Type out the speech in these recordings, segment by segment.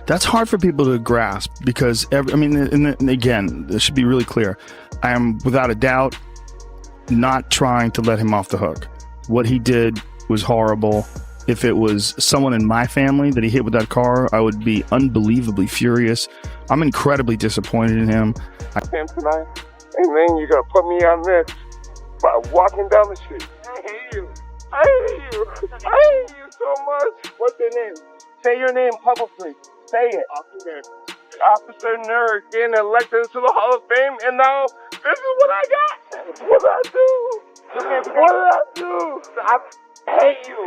That's hard for people to grasp because, and again, this should be really clear. I am without a doubt not trying to let him off the hook. What he did was horrible. If it was someone in my family that he hit with that car, I would be unbelievably furious. I'm incredibly disappointed in him. Him tonight, and then you're gonna put me on this by walking down the street. I hate you. I hate you. I hate you so much. What's your name? Say your name publicly. Say it. Officer Nerd getting elected to the Hall of Fame, and now this is what I got. What did I do? What did I do? I hate you.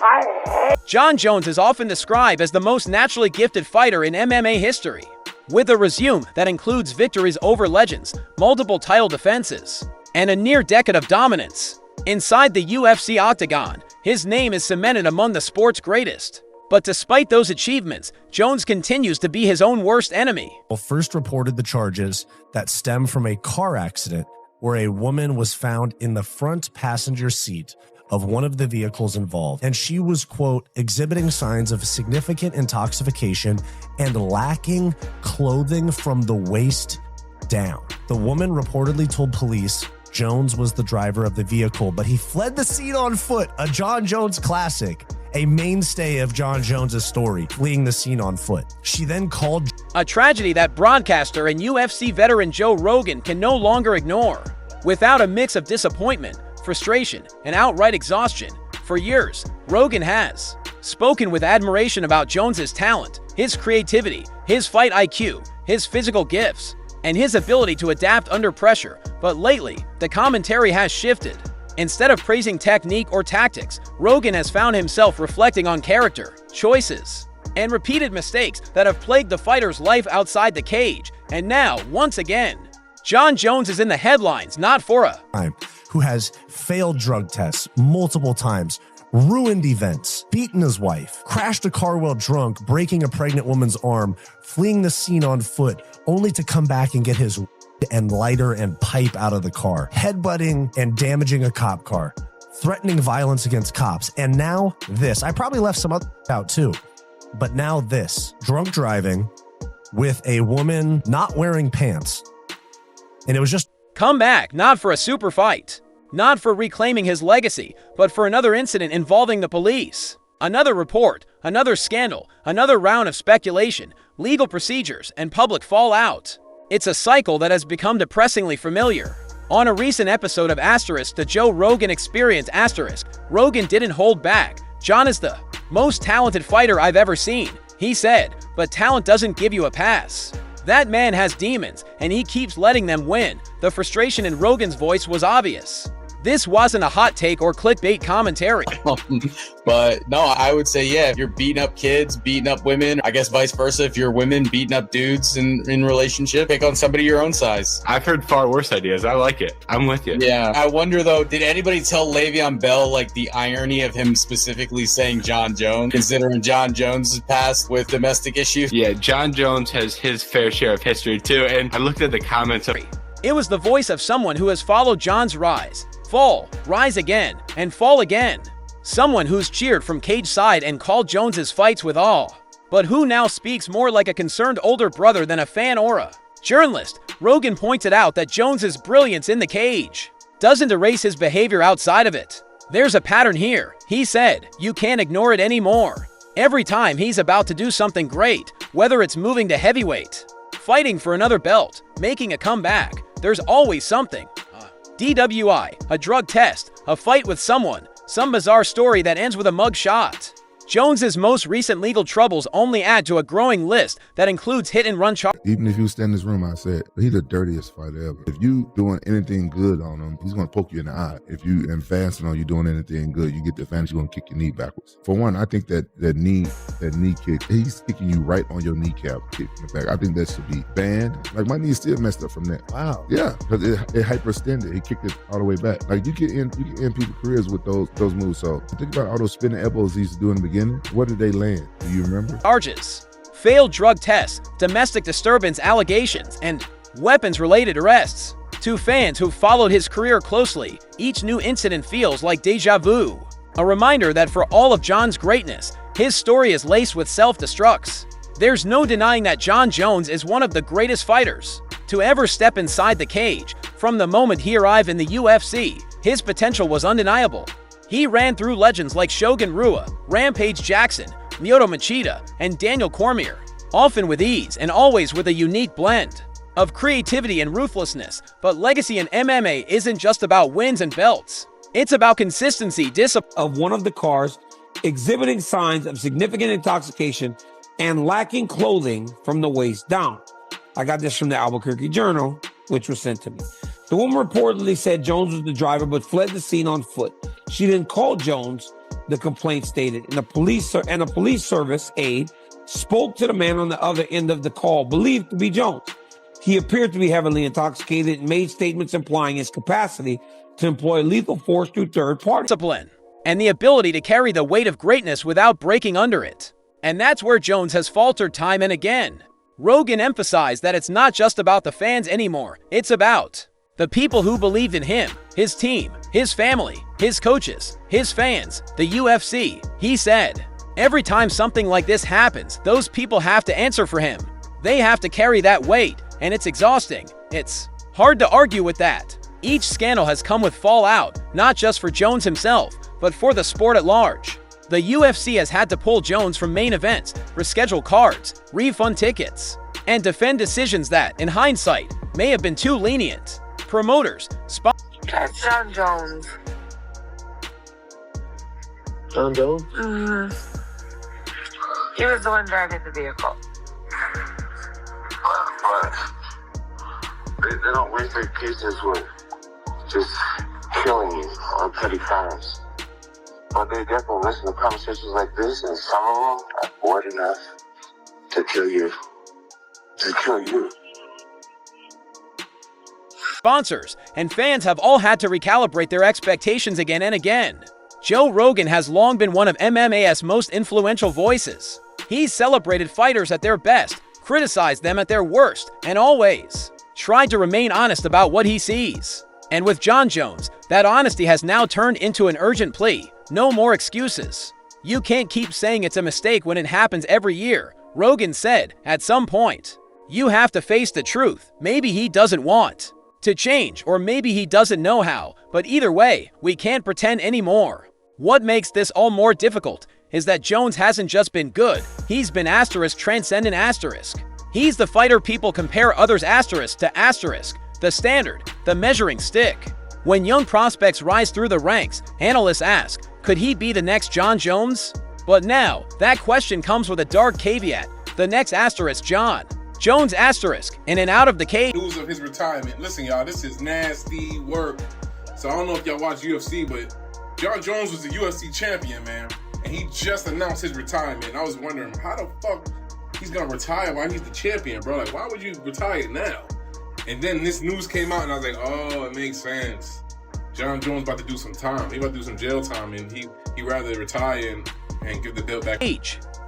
I hate. Jon Jones is often described as the most naturally gifted fighter in MMA history. With a resume that includes victories over legends, multiple title defenses, and a near decade of dominance. Inside the UFC octagon, his name is cemented among the sport's greatest. But despite those achievements, Jones continues to be his own worst enemy. First reported the charges that stem from a car accident where a woman was found in the front passenger seat of one of the vehicles involved, and she was, quote, exhibiting signs of significant intoxication and lacking clothing from the waist down. The woman reportedly told police Jones was the driver of the vehicle, but he fled the scene on foot, a Jon Jones classic, a mainstay of Jon Jones's story, fleeing the scene on foot. She then called a tragedy that broadcaster and UFC veteran Joe Rogan can no longer ignore. Without a mix of disappointment, frustration, and outright exhaustion, for years, Rogan has spoken with admiration about Jones's talent, his creativity, his fight IQ, his physical gifts, and his ability to adapt under pressure. But lately, the commentary has shifted. Instead of praising technique or tactics, Rogan has found himself reflecting on character, choices, and repeated mistakes that have plagued the fighter's life outside the cage. And now, once again, Jon Jones is in the headlines, not for a who has failed drug tests multiple times, ruined events, beaten his wife, crashed a car while drunk, breaking a pregnant woman's arm, fleeing the scene on foot, only to come back and get his and lighter and pipe out of the car, headbutting and damaging a cop car, threatening violence against cops, and now this. I probably left some other out too, but now this. Drunk driving with a woman not wearing pants. And it was just come back, not for a super fight, not for reclaiming his legacy, but for another incident involving the police. Another report, another scandal, another round of speculation, legal procedures, and public fallout. It's a cycle that has become depressingly familiar. On a recent episode of Asterisk, the Joe Rogan Experience Asterisk, Rogan didn't hold back. Jon is the most talented fighter I've ever seen, he said, but talent doesn't give you a pass. That man has demons, and he keeps letting them win. The frustration in Rogan's voice was obvious. This wasn't a hot take or clickbait commentary. But no, I would say, yeah, if you're beating up kids, beating up women, I guess vice versa. If you're women beating up dudes in relationship, pick on somebody your own size. I've heard far worse ideas. I like it. I'm with you. Yeah. I wonder though, did anybody tell Le'Veon Bell like the irony of him specifically saying Jon Jones, considering Jon Jones' past with domestic issues? Yeah, Jon Jones has his fair share of history too. And I looked at the comments of it was the voice of someone who has followed Jon's rise, fall, rise again, and fall again. Someone who's cheered from cage side and called Jones's fights with awe, but who now speaks more like a concerned older brother than a fan or a journalist. Rogan pointed out that Jones's brilliance in the cage doesn't erase his behavior outside of it. There's a pattern here, he said. You can't ignore it anymore. Every time he's about to do something great, whether it's moving to heavyweight, fighting for another belt, making a comeback, there's always something. DWI, a drug test, a fight with someone, some bizarre story that ends with a mug shot. Jones's most recent legal troubles only add to a growing list that includes hit-and-run charges. Even if you stand in this room, I said, he's the dirtiest fighter ever. If you doing anything good on him, he's going to poke you in the eye. If you advancing on you doing anything good, you get the advantage, he's going to kick your knee backwards. For one, I think that knee kick, he's kicking you right on your kneecap, kick in the back. I think that should be banned. Like, my knee's still messed up from that. wow. Yeah, because it hyperextended. He kicked it all the way back. Like, you can end people's careers with those moves. So think about all those spinning elbows he used to do in the beginning. Where did they land? Do you remember? Charges, failed drug tests, domestic disturbance allegations, and weapons-related arrests. To fans who followed his career closely, each new incident feels like deja vu. A reminder that for all of Jon's greatness, his story is laced with self-destructs. There's no denying that Jon Jones is one of the greatest fighters to ever step inside the cage. From the moment he arrived in the UFC, his potential was undeniable. He ran through legends like Shogun Rua, Rampage Jackson, Lyoto Machida, and Daniel Cormier, often with ease and always with a unique blend of creativity and ruthlessness. But legacy in MMA isn't just about wins and belts. It's about consistency, discipline. Of one of the cars exhibiting signs of significant intoxication and lacking clothing from the waist down. I got this from the Albuquerque Journal, which was sent to me. The woman reportedly said Jones was the driver but fled the scene on foot. She then called Jones, the complaint stated, and a police service aide spoke to the man on the other end of the call, believed to be Jones. He appeared to be heavily intoxicated and made statements implying his capacity to employ lethal force through third party. Discipline and the ability to carry the weight of greatness without breaking under it. And that's where Jones has faltered time and again. Rogan emphasized that it's not just about the fans anymore, it's about the people who believed in him, his team, his family, his coaches, his fans, the UFC. He said, every time something like this happens, those people have to answer for him. They have to carry that weight, and it's exhausting. It's hard to argue with that. Each scandal has come with fallout, not just for Jones himself, but for the sport at large. The UFC has had to pull Jones from main events, reschedule cards, refund tickets, and defend decisions that, in hindsight, may have been too lenient. Promoters, That's Jon Jones. Jon Jones? Mm-hmm. He was the one driving the vehicle. But they don't waste their cases with just killing you on petty crimes. But they definitely listen to conversations like this, and some of them are bored enough to kill you. To kill you. Sponsors and fans have all had to recalibrate their expectations again and again. Joe Rogan has long been one of MMA's most influential voices. He's celebrated fighters at their best, criticized them at their worst, and always tried to remain honest about what he sees. And with Jon Jones, that honesty has now turned into an urgent plea. No more excuses. You can't keep saying it's a mistake when it happens every year, Rogan said. At some point, you have to face the truth. Maybe he doesn't want to change, or maybe he doesn't know how, but either way, we can't pretend anymore. What makes this all more difficult is that Jones hasn't just been good, he's been transcendent asterisk. He's the fighter people compare others to asterisk, the standard, the measuring stick. When young prospects rise through the ranks, analysts ask, could he be the next Jon Jones? But now, that question comes with a dark caveat. The next asterisk Jon Jones asterisk, in and out of the cage. News of his retirement. Listen, y'all, this is nasty work. So I don't know if y'all watch UFC, but Jon Jones was the UFC champion, man. And he just announced his retirement. I was wondering, how the fuck he's gonna retire while he's the champion, bro? Like, why would you retire now? And then this news came out, and I was like, oh, it makes sense. Jon Jones about to do some time. He about to do some jail time, and he rather retire and give the belt back.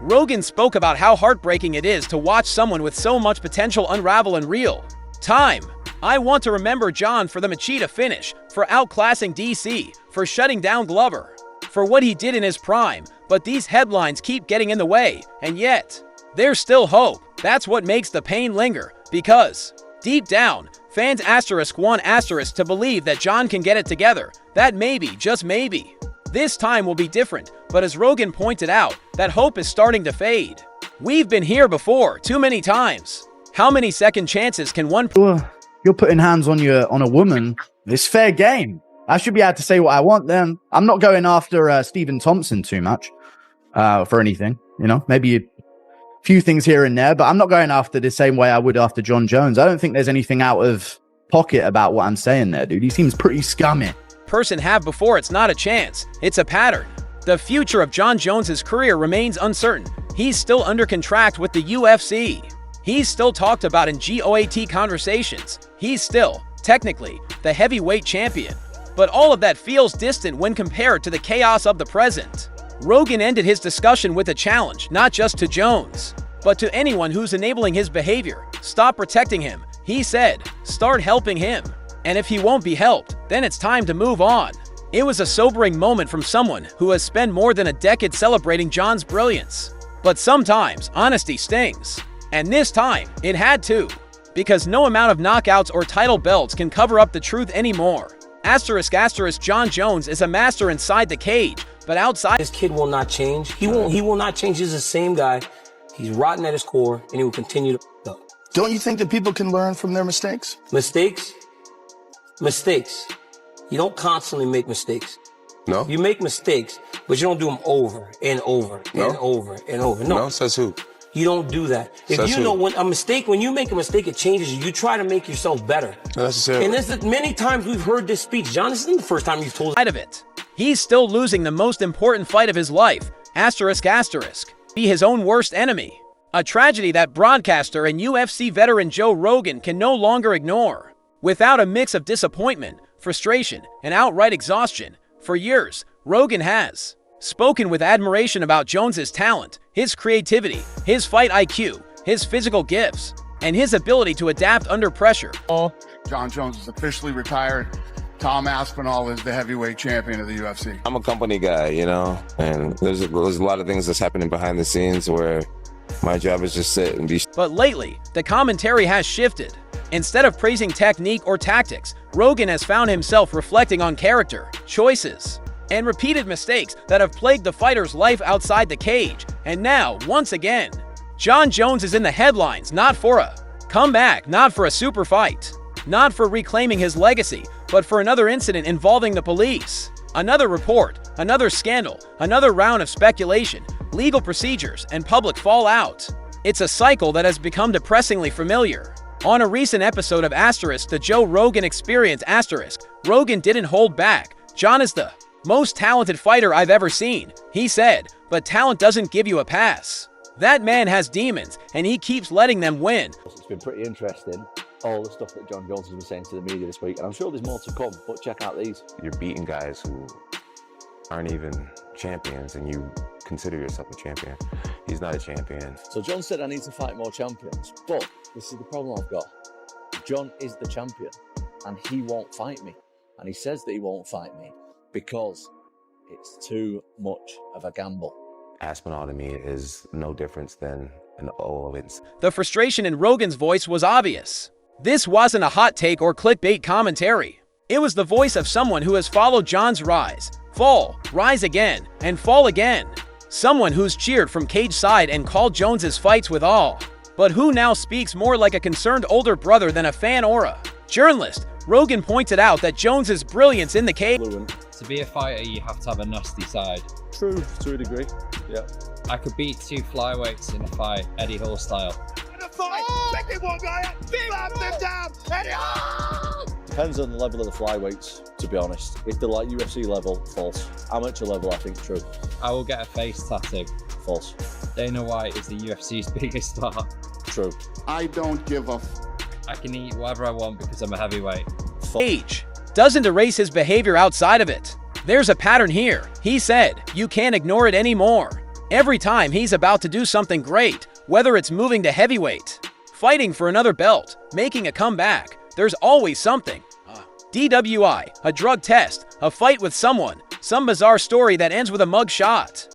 Rogan spoke about how heartbreaking it is to watch someone with so much potential unravel in real time. I want to remember Jon for the Machida finish, for outclassing DC, for shutting down Glover, for what he did in his prime, but these headlines keep getting in the way, and yet, there's still hope. That's what makes the pain linger, because deep down, fans want to believe that Jon can get it together, that maybe, just maybe, this time will be different. But as Rogan pointed out, that hope is starting to fade. We've been here before, too many times. How many second chances can one... You're putting hands on a woman. It's fair game. I should be able to say what I want then. I'm not going after Stephen Thompson too much for anything. You know, maybe a few things here and there, but I'm not going after the same way I would after Jon Jones. I don't think there's anything out of pocket about what I'm saying there, dude. He seems pretty scummy. Person have before, it's not a chance, it's a pattern. The future of Jon Jones's career remains uncertain. He's still under contract with the UFC. He's still talked about in GOAT conversations. He's still, technically, the heavyweight champion. But all of that feels distant when compared to the chaos of the present. Rogan ended his discussion with a challenge, not just to Jones, but to anyone who's enabling his behavior. Stop protecting him, he said. Start helping him. And if he won't be helped, then it's time to move on. It was a sobering moment from someone who has spent more than a decade celebrating Jon's brilliance. But sometimes honesty stings. And this time, it had to. Because no amount of knockouts or title belts can cover up the truth anymore. Jon Jones is a master inside the cage, but outside... This kid will not change. He will not change. He's the same guy. He's rotten at his core, and he will continue to go. Don't you think that people can learn from their mistakes? Mistakes? Mistakes. You don't constantly make mistakes. No? You make mistakes, but you don't do them over and over and over and over. No, says who? You don't do that. If Says you who? know when you make a mistake, it changes you. You try to make yourself better. Not necessarily. And this is many times we've heard this speech. John, this isn't the first time you've told of it. He's still losing the most important fight of his life. Be his own worst enemy. A tragedy that broadcaster and UFC veteran Joe Rogan can no longer ignore. Without a mix of disappointment, frustration, and outright exhaustion, for years, Rogan has spoken with admiration about Jones's talent, his creativity, his fight IQ, his physical gifts, and his ability to adapt under pressure. Jon Jones is officially retired. Tom Aspinall is the heavyweight champion of the UFC. I'm a company guy, you know, and there's a lot of things that's happening behind the scenes where my job is just sit and be. But lately, the commentary has shifted. Instead of praising technique or tactics, Rogan has found himself reflecting on character, choices, and repeated mistakes that have plagued the fighter's life outside the cage. And now, once again, Jon Jones is in the headlines, not for a comeback, not for a super fight, not for reclaiming his legacy, but for another incident involving the police. Another report, another scandal, another round of speculation, legal procedures, and public fallout. It's a cycle that has become depressingly familiar. On a recent episode of The Joe Rogan Experience Rogan didn't hold back. Jon is the most talented fighter I've ever seen, he said, but talent doesn't give you a pass. That man has demons, and he keeps letting them win. It's been pretty interesting, all the stuff that Jon Jones has been saying to the media this week, and I'm sure there's more to come, but check out these. You're beating guys who aren't even champions, and you consider yourself a champion. He's not a champion. So Jon said I need to fight more champions, but this is the problem I've got. Jon is the champion, and he won't fight me. And he says that he won't fight me because it's too much of a gamble. Aspinall to me is no difference than an Owens. The frustration in Rogan's voice was obvious. This wasn't a hot take or clickbait commentary. It was the voice of someone who has followed Jon's rise, fall, rise again, and fall again. Someone who's cheered from cage side and called Jones's fights with awe, but who now speaks more like a concerned older brother than a fan or a journalist. Rogan pointed out that Jones's brilliance in the cage. To be a fighter, you have to have a nasty side. True, to a degree, yeah. I could beat 2 flyweights in a fight, Eddie Hall style. Depends on the level of the flyweights, to be honest. If they're like UFC level, false. Amateur level, I think true. I will get a face tattoo. False. Dana White is the UFC's biggest star. True. I don't give a I can eat whatever I want because I'm a heavyweight. Cage doesn't erase his behavior outside of it. There's a pattern here. He said, you can't ignore it anymore. Every time he's about to do something great, whether it's moving to heavyweight, fighting for another belt, making a comeback, there's always something. DWI, a drug test, a fight with someone, some bizarre story that ends with a mug shot.